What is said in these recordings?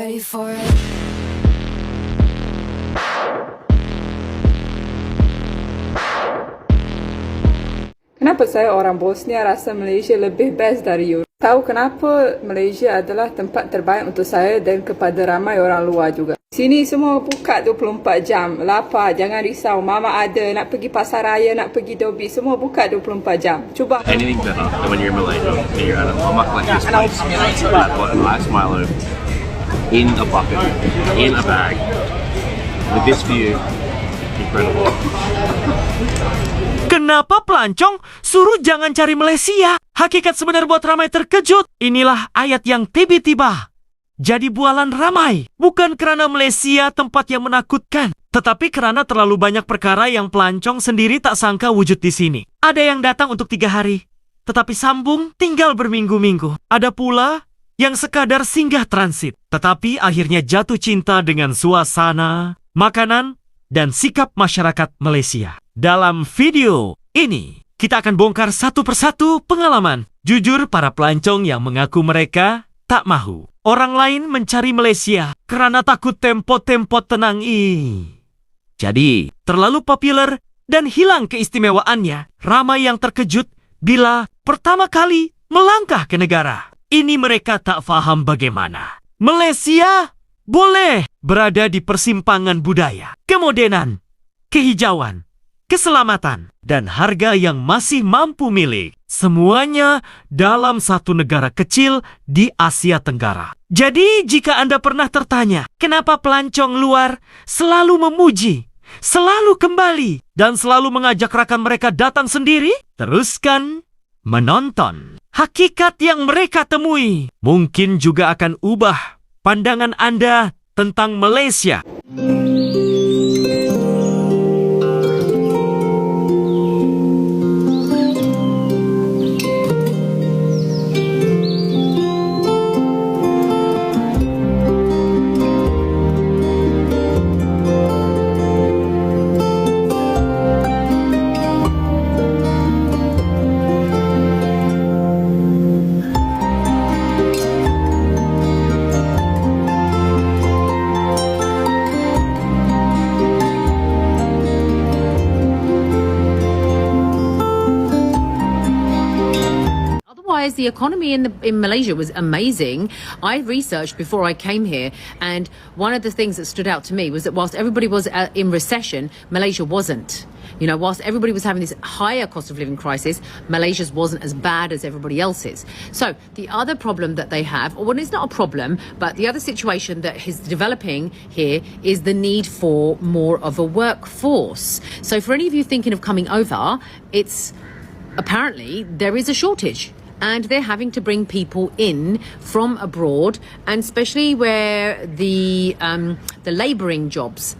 ready for it? Kenapa saya orang Bosnia rasa Malaysia lebih best dari Europe? Tahu kenapa Malaysia adalah tempat terbaik untuk saya dan kepada ramai orang luar juga. Sini semua buka 24 jam. Lapar, jangan risau. Mama ada, nak pergi pasar raya, nak pergi Dobi. Semua buka 24 jam. Cuba. Anything better than when you're in Malaysia and you're at a mamak like this place. I've got an ice Milo in a bucket, in a bag, with this view. Incredible. Kenapa pelancong suruh jangan cari Malaysia? Hakikat sebenarnya buat ramai terkejut. Inilah ayat yang tiba-tiba jadi bualan ramai. Bukan karena Malaysia tempat yang menakutkan, tetapi karena terlalu banyak perkara yang pelancong sendiri tak sangka wujud di sini. Ada yang datang untuk 3 hari, tetapi sambung tinggal berminggu-minggu. Ada pula yang sekadar singgah transit, tetapi akhirnya jatuh cinta dengan suasana, makanan, dan sikap masyarakat Malaysia. Dalam video ini, kita akan bongkar satu persatu pengalaman jujur para pelancong yang mengaku mereka tak mahu orang lain mencari Malaysia karena takut tempo-tempo tenang ini. Jadi, terlalu populer dan hilang keistimewaannya. Ramai yang terkejut bila pertama kali melangkah ke negara. Ini mereka tak faham bagaimana Malaysia boleh berada di persimpangan budaya, kemodenan, kehijauan, keselamatan, dan harga yang masih mampu milik. Semuanya dalam satu negara kecil di Asia Tenggara. Jadi, jika Anda pernah tertanya, kenapa pelancong luar selalu memuji, selalu kembali, dan selalu mengajak rakan mereka datang sendiri, teruskan menonton. Hakikat yang mereka temui mungkin juga akan ubah pandangan Anda tentang Malaysia. The economy in Malaysia was amazing. I researched before I came here, and one of the things that stood out to me was that whilst everybody was in recession, Malaysia wasn't. You know, whilst everybody was having this higher cost of living crisis, Malaysia's wasn't as bad as everybody else's. So the other problem that they have, or well, it's not a problem, but the other situation that is developing here is the need for more of a workforce. So for any of you thinking of coming over, it's apparently there is a shortage. And they're having to bring people in from abroad, and especially where the labouring jobs.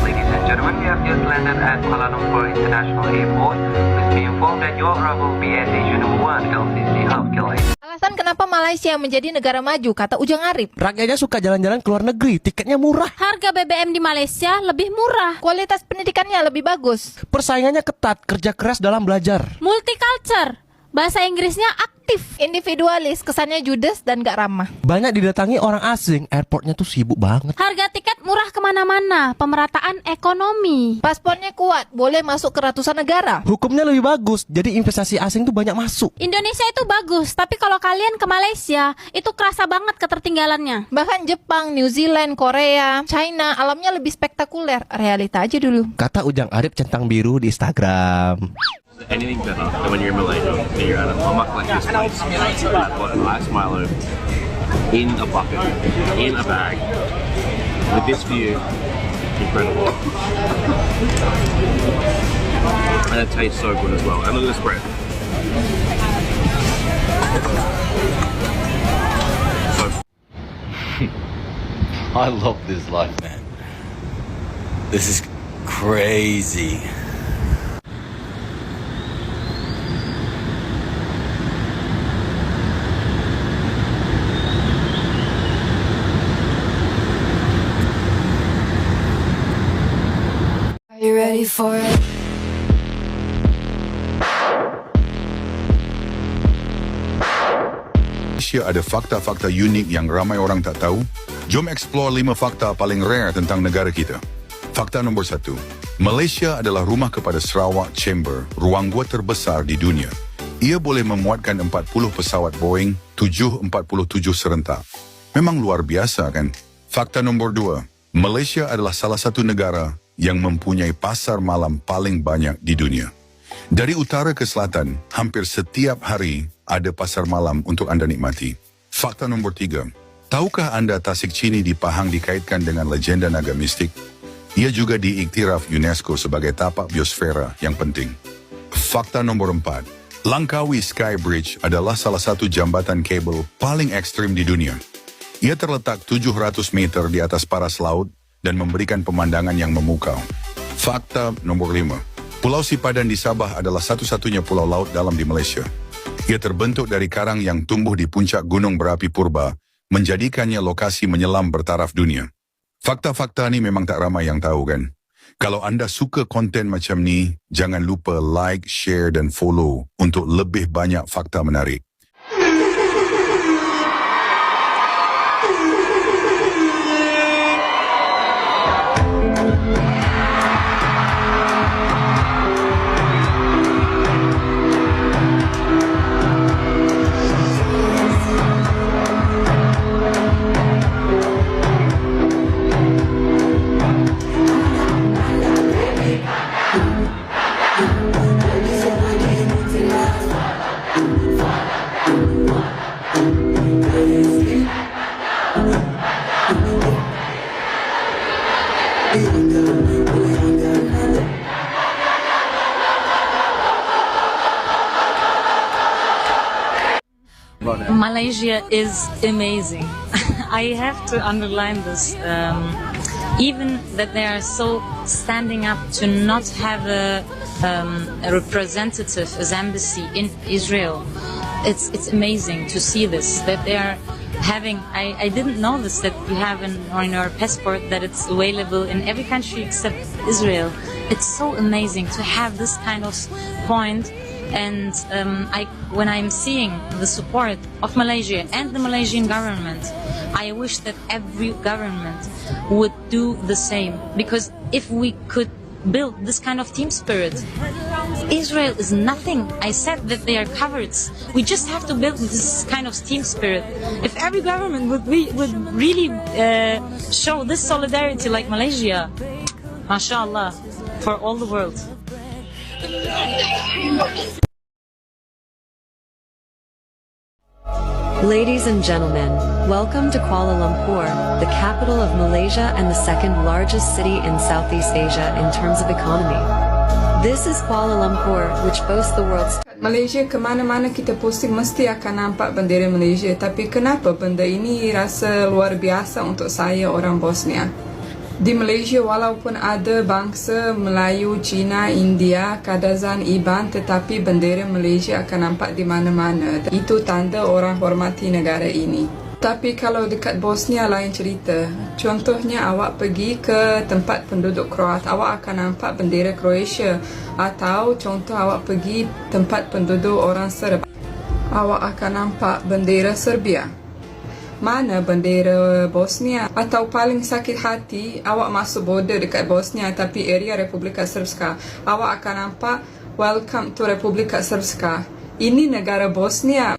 Ladies and gentlemen, we have just landed at Kuala Lumpur International Airport. Please be informed that your arrival will be at Asia number 1 LCC Hub Kelly. Alasan kenapa Malaysia menjadi negara maju, kata Ujang Arif. Rakyatnya suka jalan-jalan ke luar negeri, tiketnya murah. Harga BBM di Malaysia lebih murah. Kualitas pendidikannya lebih bagus. Persaingannya ketat, kerja keras dalam belajar. Multicultural, bahasa Inggrisnya aktif. Individualis, kesannya judes dan gak ramah. Banyak didatangi orang asing, airportnya tuh sibuk banget. Harga tiket murah kemana-mana, pemerataan ekonomi. Paspornya kuat, boleh masuk ke ratusan negara. Hukumnya lebih bagus, jadi investasi asing tuh banyak masuk. Indonesia itu bagus, tapi kalau kalian ke Malaysia, itu kerasa banget ketertinggalannya. Bahkan Jepang, New Zealand, Korea, China, alamnya lebih spektakuler. Realita aja dulu. Kata Ujang Arif centang biru di Instagram. Anything better than when you're in Malaysia and you're at a mamak like this place. I've got an ice Milo in a bucket, in a bag, with this view. Incredible. And it tastes so good as well. And look at this bread. So I love this life, man. This is crazy. Are you ready for it? Malaysia ada fakta-fakta unik yang ramai orang tak tahu? Jom explore 5 fakta paling rare tentang negara kita. Fakta nombor 1. Malaysia adalah rumah kepada Sarawak Chamber, ruang gua terbesar di dunia. Ia boleh memuatkan 40 pesawat Boeing 747 serentak. Memang luar biasa kan? Fakta nombor 2. Malaysia adalah salah satu negara yang mempunyai pasar malam paling banyak di dunia. Dari utara ke selatan, hampir setiap hari ada pasar malam untuk anda nikmati. Fakta nombor 3. Tahukah anda Tasik Chini di Pahang dikaitkan dengan legenda naga mistik? Ia juga diiktiraf UNESCO sebagai tapak biosfera yang penting. Fakta nombor 4. Langkawi Sky Bridge adalah salah satu jambatan kabel paling ekstrim di dunia. Ia terletak 700 meter di atas paras laut dan memberikan pemandangan yang memukau. Fakta nomor 5. Pulau Sipadan di Sabah adalah satu-satunya pulau laut dalam di Malaysia. Ia terbentuk dari karang yang tumbuh di puncak gunung berapi purba, menjadikannya lokasi menyelam bertaraf dunia. Fakta-fakta ni memang tak ramai yang tahu kan? Kalau anda suka konten macam ni, jangan lupa like, share dan follow untuk lebih banyak fakta menarik. Malaysia is amazing. I have to underline this. Even that they are so standing up to not have a representative as embassy in Israel. It's amazing to see this, that they are having, I didn't know this, that you have on your passport that it's available in every country except Israel. It's so amazing to have this kind of point. And when I'm seeing the support of Malaysia and the Malaysian government, I wish that every government would do the same. Because if we could build this kind of team spirit, Israel is nothing. I said that they are cowards. We just have to build this kind of team spirit. If every government would really show this solidarity like Malaysia, mashallah, for all the world. Ladies and gentlemen, welcome to Kuala Lumpur, the capital of Malaysia and the second largest city in Southeast Asia in terms of economy. This is Kuala Lumpur, which boasts the world's... Malaysia, kemana-mana kita posting mesti akan nampak bendera Malaysia. Tapi kenapa benda ini rasa luar biasa untuk saya, orang Bosnia? Di Malaysia, walaupun ada bangsa Melayu, Cina, India, Kadazan, Iban, tetapi bendera Malaysia akan nampak di mana-mana. Itu tanda orang hormati negara ini. Tapi kalau dekat Bosnia lain cerita. Contohnya awak pergi ke tempat penduduk Kroat, awak akan nampak bendera Croatia. Atau contoh awak pergi tempat penduduk orang Serb, awak akan nampak bendera Serbia. Mana bendera Bosnia? Atau paling sakit hati, awak masuk border dekat Bosnia tapi area Republika Srpska, awak akan nampak Welcome to Republika Srpska. Ini negara Bosnia.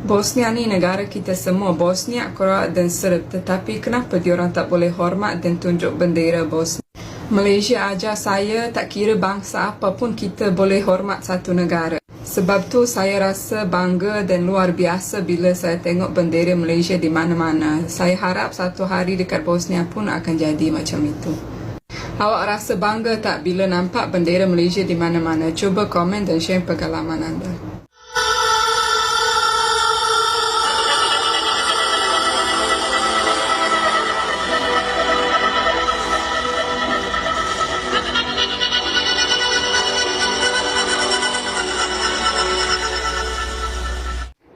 Bosnia ni negara kita semua, Bosnia, Kroat dan Serb. Tetapi kenapa diorang tak boleh hormat dan tunjuk bendera Bosnia? Malaysia ajar saya tak kira bangsa apa pun kita boleh hormat satu negara. Sebab tu saya rasa bangga dan luar biasa bila saya tengok bendera Malaysia di mana-mana. Saya harap satu hari dekat Bosnia pun akan jadi macam itu. Awak rasa bangga tak bila nampak bendera Malaysia di mana-mana? Cuba komen dan share pengalaman anda.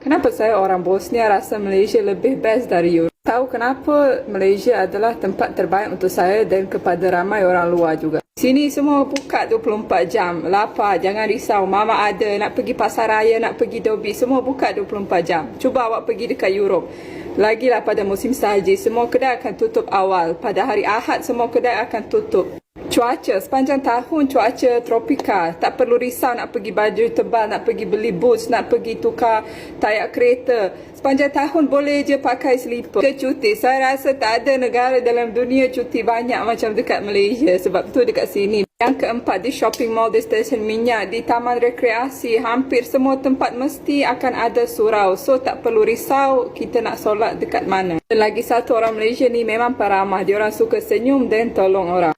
Kenapa saya orang Bosnia rasa Malaysia lebih best dari Europe? Tahu kenapa Malaysia adalah tempat terbaik untuk saya dan kepada ramai orang luar juga. Sini semua buka 24 jam. Lapar, jangan risau. Mama ada. Nak pergi pasar raya, nak pergi Dobi. Semua buka 24 jam. Cuba awak pergi dekat Europe. Lagilah pada musim salji, semua kedai akan tutup awal. Pada hari Ahad, semua kedai akan tutup. Cuaca, sepanjang tahun cuaca tropika. Tak perlu risau nak pergi baju tebal, nak pergi beli boots, nak pergi tukar tayak kereta. Sepanjang tahun boleh je pakai slipper. Ke cuti, saya rasa tak ada negara dalam dunia cuti banyak macam dekat Malaysia. Sebab tu dekat sini. Yang keempat, di shopping mall, di stesen minyak, di taman rekreasi, hampir semua tempat mesti akan ada surau. So tak perlu risau kita nak solat dekat mana. Dan lagi satu, orang Malaysia ni memang peramah. Dia orang suka senyum dan tolong orang.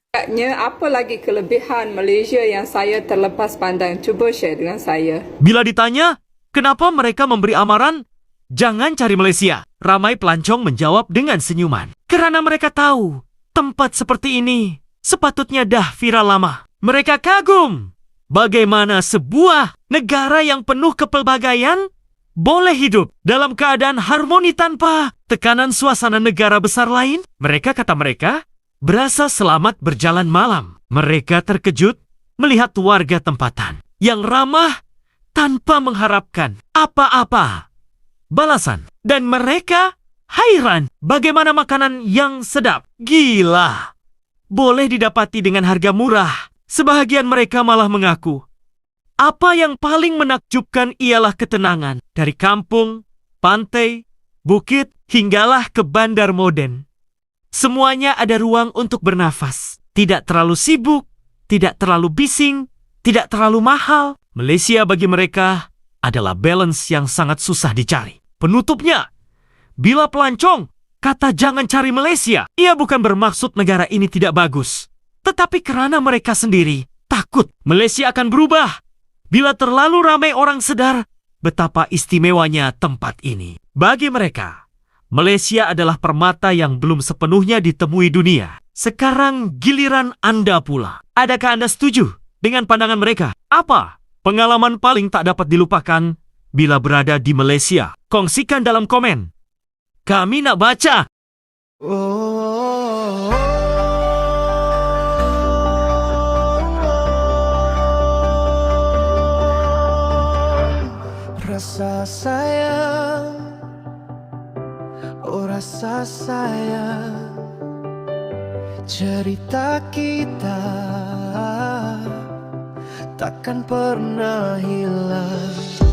Apa lagi kelebihan Malaysia yang saya terlepas pandang? Cuba share dengan saya. Bila ditanya, kenapa mereka memberi amaran? Jangan cari Malaysia. Ramai pelancong menjawab dengan senyuman. Kerana mereka tahu, tempat seperti ini sepatutnya dah viral lama. Mereka kagum bagaimana sebuah negara yang penuh kepelbagaian boleh hidup dalam keadaan harmoni tanpa tekanan suasana negara besar lain. Mereka, kata mereka, berasa selamat berjalan malam. Mereka terkejut melihat warga tempatan yang ramah tanpa mengharapkan apa-apa balasan. Dan mereka hairan bagaimana makanan yang sedap, gila, boleh didapati dengan harga murah. Sebahagian mereka malah mengaku, apa yang paling menakjubkan ialah ketenangan. Dari kampung, pantai, bukit, hinggalah ke bandar moden. Semuanya ada ruang untuk bernafas. Tidak terlalu sibuk, tidak terlalu bising, tidak terlalu mahal. Malaysia bagi mereka adalah balance yang sangat susah dicari. Penutupnya, bila pelancong kata jangan cari Malaysia, ia bukan bermaksud negara ini tidak bagus. Tetapi kerana mereka sendiri takut Malaysia akan berubah bila terlalu ramai orang sedar betapa istimewanya tempat ini. Bagi mereka, Malaysia adalah permata yang belum sepenuhnya ditemui dunia. Sekarang giliran Anda pula. Adakah Anda setuju dengan pandangan mereka? Apa pengalaman paling tak dapat dilupakan bila berada di Malaysia? Kongsikan dalam komen. Kami nak baca. Rasa sayang, oh rasa sayang, cerita kita takkan pernah hilang.